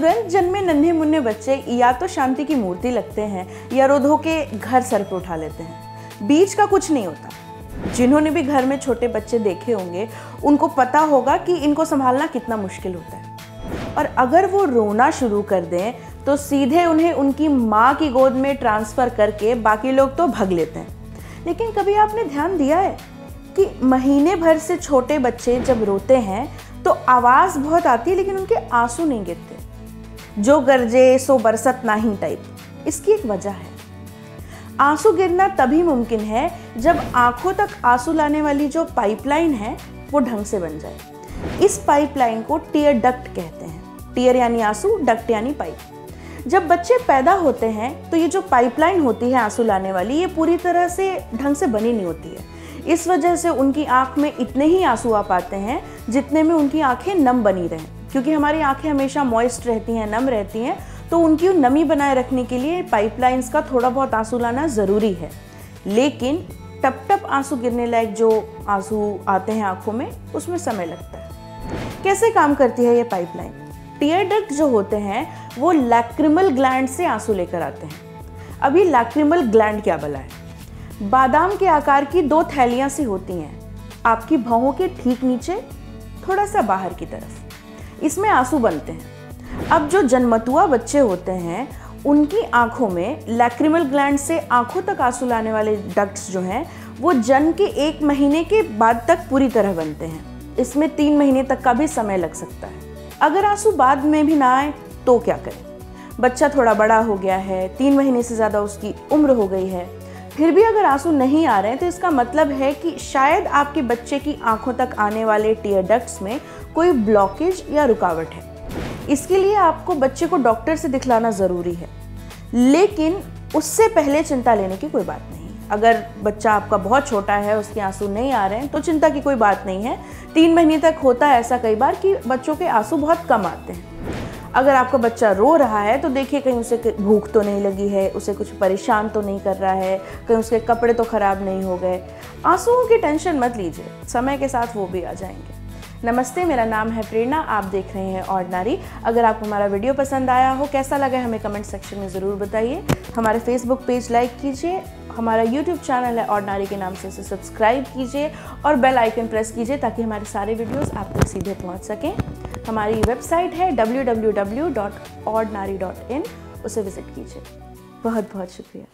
तुरंत जन्मे नन्हे मुन्ने बच्चे या तो शांति की मूर्ति लगते हैं या रो धो के घर सर पे उठा लेते हैं। बीच का कुछ नहीं होता। जिन्होंने भी घर में छोटे बच्चे देखे होंगे उनको पता होगा कि इनको संभालना कितना मुश्किल होता है। और अगर वो रोना शुरू कर दें तो सीधे उन्हें उनकी माँ की गोद में ट्रांसफ़र करके बाकी लोग तो भाग लेते हैं। लेकिन कभी आपने ध्यान दिया है कि महीने भर से छोटे बच्चे जब रोते हैं तो आवाज़ बहुत आती है लेकिन उनके आंसू नहीं गिरते। जो गरजे सो बरसत नाही टाइप। इसकी एक वजह है। आंसू गिरना तभी मुमकिन है जब आंखों तक आंसू लाने वाली जो पाइपलाइन है वो ढंग से बन जाए। इस पाइपलाइन को टीयर डक्ट कहते हैं। टीयर यानी आंसू, डक्ट यानी पाइप। जब बच्चे पैदा होते हैं तो ये जो पाइपलाइन होती है आंसू लाने वाली, ये पूरी तरह से ढंग से बनी नहीं होती है। इस वजह से उनकी आंख में इतने ही आंसू आ पाते हैं जितने में उनकी आंखें नम बनी रहें। क्योंकि हमारी आंखें हमेशा मॉइस्ट रहती हैं, नम रहती हैं, तो उनकी नमी बनाए रखने के लिए पाइपलाइंस का थोड़ा बहुत आंसू लाना ज़रूरी है। लेकिन टप टप आंसू गिरने लायक जो आंसू आते हैं आंखों में, उसमें समय लगता है। कैसे काम करती है ये पाइपलाइन? टीयर डक्ट जो होते हैं वो लैक्रिमल ग्लैंड से आंसू लेकर आते हैं। अभी लैक्रिमल ग्लैंड क्या भला है? बादाम के आकार की दो थैलियां सी होती हैं आपकी भौहों के ठीक नीचे, थोड़ा सा बाहर की तरफ। इसमें आंसू बनते हैं। अब जो जन्मतुआ बच्चे होते हैं उनकी आंखों में लैक्रिमल ग्लैंड से आंखों तक आंसू लाने वाले डक्ट्स जो हैं वो जन्म के 1 महीने के बाद तक पूरी तरह बनते हैं। इसमें 3 महीने तक का भी समय लग सकता है। अगर आंसू बाद में भी ना आए तो क्या करें? बच्चा थोड़ा बड़ा हो गया है, 3 महीने से ज़्यादा उसकी उम्र हो गई है, फिर भी अगर आंसू नहीं आ रहे हैं तो इसका मतलब है कि शायद आपके बच्चे की आंखों तक आने वाले टीयर डक्ट्स में कोई ब्लॉकेज या रुकावट है। इसके लिए आपको बच्चे को डॉक्टर से दिखलाना ज़रूरी है। लेकिन उससे पहले चिंता लेने की कोई बात नहीं। अगर बच्चा आपका बहुत छोटा है, उसके आंसू नहीं आ रहे हैं, तो चिंता की कोई बात नहीं है। 3 महीने तक होता है ऐसा कई बार कि बच्चों के आंसू बहुत कम आते हैं। अगर आपका बच्चा रो रहा है तो देखिए कहीं उसे भूख तो नहीं लगी है, उसे कुछ परेशान तो नहीं कर रहा है, कहीं उसके कपड़े तो ख़राब नहीं हो गए। आंसुओं की टेंशन मत लीजिए, समय के साथ वो भी आ जाएंगे। नमस्ते, मेरा नाम है प्रेरणा, आप देख रहे हैं ऑर्डिनरी। अगर आपको हमारा वीडियो पसंद आया हो, कैसा लगा हमें कमेंट सेक्शन में ज़रूर बताइए। हमारे फेसबुक पेज लाइक कीजिए, हमारा यूट्यूब चैनल है ऑर्डिनरी के नाम से, उसे सब्सक्राइब कीजिए और बेल आइकन प्रेस कीजिए ताकि हमारे सारे वीडियोस आप तक सीधे पहुंच सकें। हमारी वेबसाइट है www.ordinary.in, उसे विज़िट कीजिए। बहुत बहुत शुक्रिया।